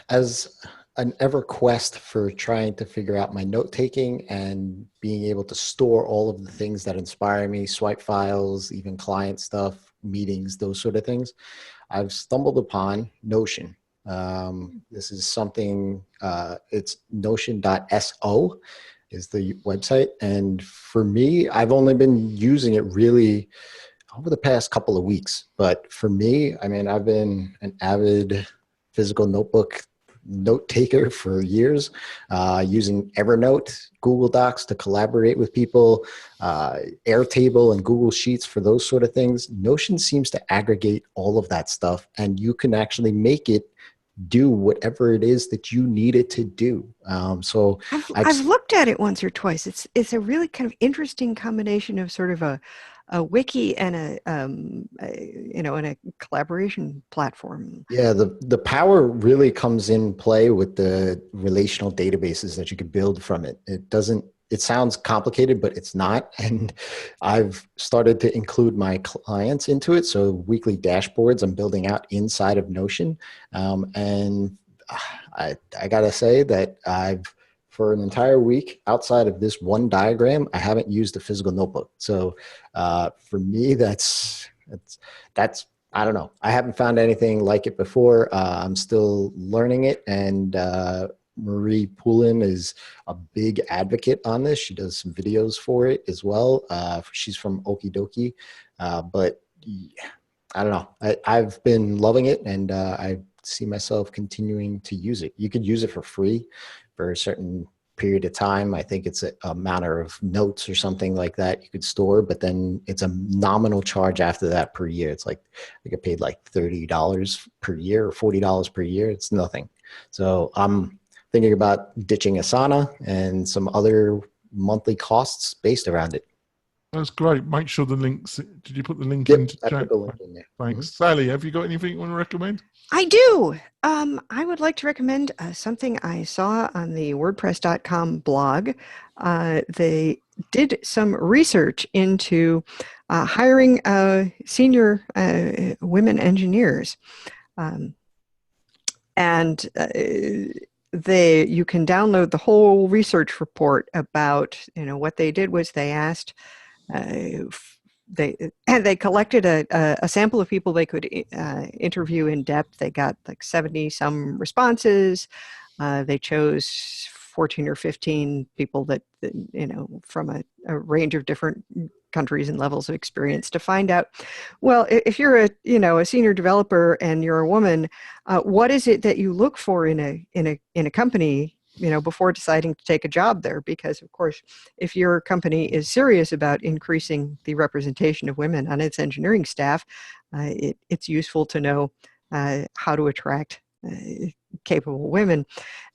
As an ever quest for trying to figure out my note taking and being able to store all of the things that inspire me, swipe files, even client stuff, meetings, those sort of things, I've stumbled upon Notion. This is something, it's notion.so is the website. And for me, I've only been using it really over the past couple of weeks. But for me, I mean, I've been an avid physical notebook note taker for years, using Evernote, Google Docs to collaborate with people, Airtable and Google Sheets for those sort of things. Notion seems to aggregate all of that stuff, and you can actually make it do whatever it is that you need it to do. So I've looked at it once or twice. It's a really kind of interesting combination of sort of a wiki and a collaboration platform. Yeah, the power really comes in play with the relational databases that you could build from it. It sounds complicated, but it's not. And I've started to include my clients into it. So weekly dashboards I'm building out inside of Notion. And I gotta say that for an entire week, outside of this one diagram, I haven't used a physical notebook. So for me, that's I don't know. I haven't found anything like it before. I'm still learning it, and Marie Poulin is a big advocate on this. She does some videos for it as well. She's from Okie Dokie, but I don't know. I've been loving it, and I see myself continuing to use it. You could use it for free for a certain period of time. I think it's a matter of notes or something like that you could store, but then it's a nominal charge after that per year. It's like I get paid like $30 per year or $40 per year. It's nothing. So I'm thinking about ditching Asana and some other monthly costs based around it. That's great. Make sure the links. Did you put the link Yep, in? I put the link in there. Thanks. Sally, have you got anything you want to recommend? I do. I would like to recommend something I saw on the WordPress.com blog. They did some research into hiring senior women engineers, and you can download the whole research report about what they did was they asked. They collected a sample of people they could interview in depth. They got like 70 some responses. They chose 14 or 15 people that from a range of different countries and levels of experience to find out, well, if you're a senior developer and you're a woman, what is it that you look for in a company before deciding to take a job there? Because of course, if your company is serious about increasing the representation of women on its engineering staff, it's useful to know how to attract capable women.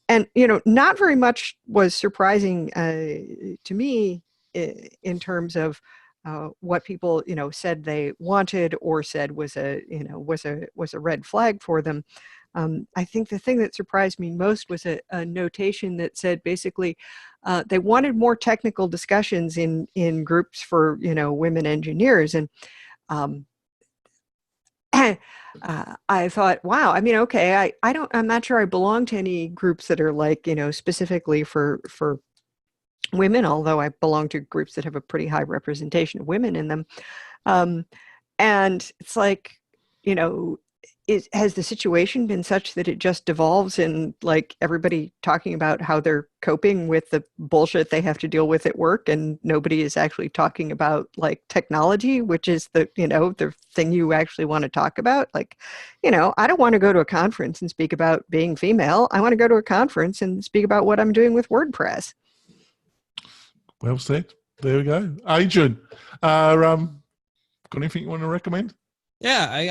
And not very much was surprising to me in terms of what people said they wanted or said was a red flag for them. I think the thing that surprised me most was a notation that said basically they wanted more technical discussions in groups for women engineers. And I thought, wow, I mean, okay, I'm not sure I belong to any groups that are like specifically for women, although I belong to groups that have a pretty high representation of women in them. And it's like, has the situation been such that it just devolves in like everybody talking about how they're coping with the bullshit they have to deal with at work, and nobody is actually talking about like technology, which is the thing you actually want to talk about? Like, I don't want to go to a conference and speak about being female. I want to go to a conference and speak about what I'm doing with WordPress. Well said. There we go. Adrian, got anything you want to recommend? Yeah, I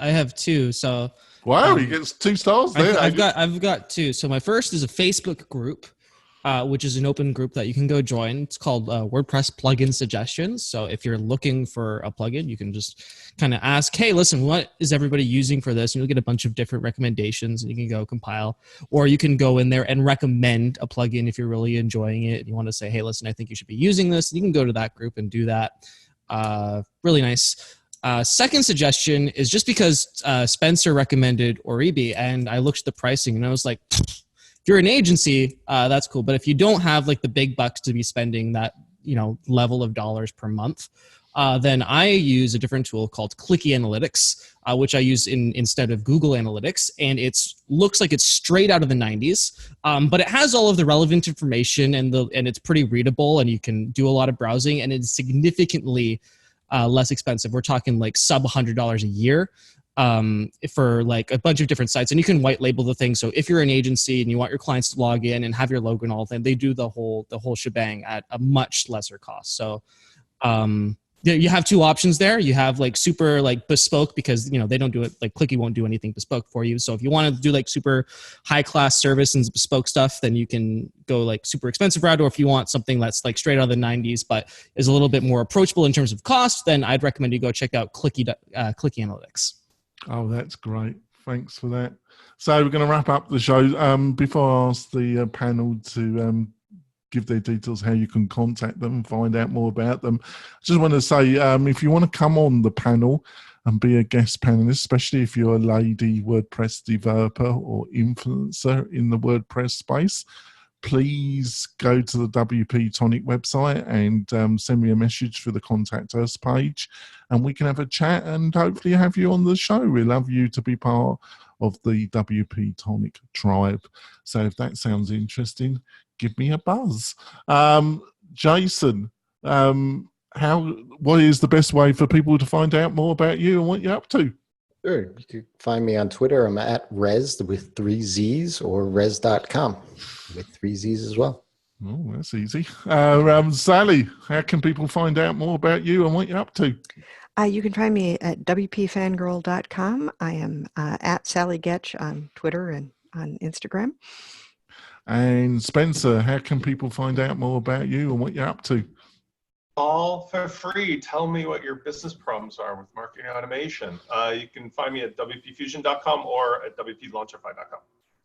have two. So wow, you get 2 stars there. I've got two. So my first is a Facebook group which is an open group that you can go join. It's called WordPress Plugin Suggestions. So if you're looking for a plugin, you can just kind of ask, hey, listen, what is everybody using for this? And you'll get a bunch of different recommendations, and you can go compile. Or you can go in there and recommend a plugin if you're really enjoying it and you want to say, hey, listen, I think you should be using this. You can go to that group and do that. Really nice. Second suggestion is just because Spencer recommended Oribi, and I looked at the pricing and I was like, if you're an agency, that's cool. But if you don't have like the big bucks to be spending that, level of dollars per month, then I use a different tool called Clicky Analytics, which I use instead of Google Analytics. And it looks like it's straight out of the 90s, but it has all of the relevant information and it's pretty readable, and you can do a lot of browsing, and it's significantly less expensive. We're talking like sub $100 a year for like a bunch of different sites, and you can white label the thing. So if you're an agency and you want your clients to log in and have your logo and all that, they do the whole shebang at a much lesser cost. So you have two options there. You have like super like bespoke, because they don't do it, like Clicky won't do anything bespoke for you. So if you want to do like super high class service and bespoke stuff, then you can go like super expensive route. Or if you want something that's like straight out of the 90s but is a little bit more approachable in terms of cost, then I'd recommend you go check out Clicky Analytics. Oh, that's great. Thanks for that. So we're going to wrap up the show. Before I ask the panel to give their details, how you can contact them and find out more about them, I just want to say, if you want to come on the panel and be a guest panelist, especially if you're a lady WordPress developer or influencer in the WordPress space, please go to the WP-Tonic website and send me a message for the Contact Us page, and we can have a chat and hopefully have you on the show. We love you to be part of the WP-Tonic tribe. So if that sounds interesting, give me a buzz. Jason, what is the best way for people to find out more about you and what you're up to? Sure. You can find me on Twitter. I'm at Rez with 3 Z's, or Rez.com with 3 Z's as well. Oh, that's easy. Sally, how can people find out more about you and what you're up to? You can find me at WPFangirl.com. I am at Sally Getch on Twitter and on Instagram. And Spencer, how can people find out more about you and what you're up to? All for free. Tell me what your business problems are with marketing automation. You can find me at WPFusion.com or at WPLaunchify.com.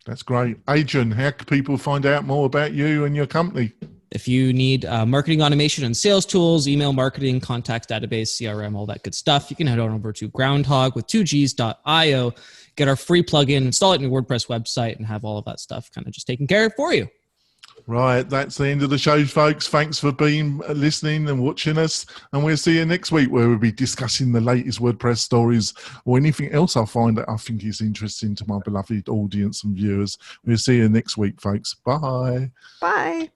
That's great. Adrian, how can people find out more about you and your company? If you need marketing automation and sales tools, email marketing, contact database, CRM, all that good stuff, you can head on over to groundhog with 2gs.io, get our free plugin, install it in your WordPress website, and have all of that stuff kind of just taken care of for you. Right, that's the end of the show, folks. Thanks for listening and watching us, and we'll see you next week, where we'll be discussing the latest WordPress stories or anything else I find that I think is interesting to my beloved audience and viewers. We'll see you next week, folks. Bye. Bye.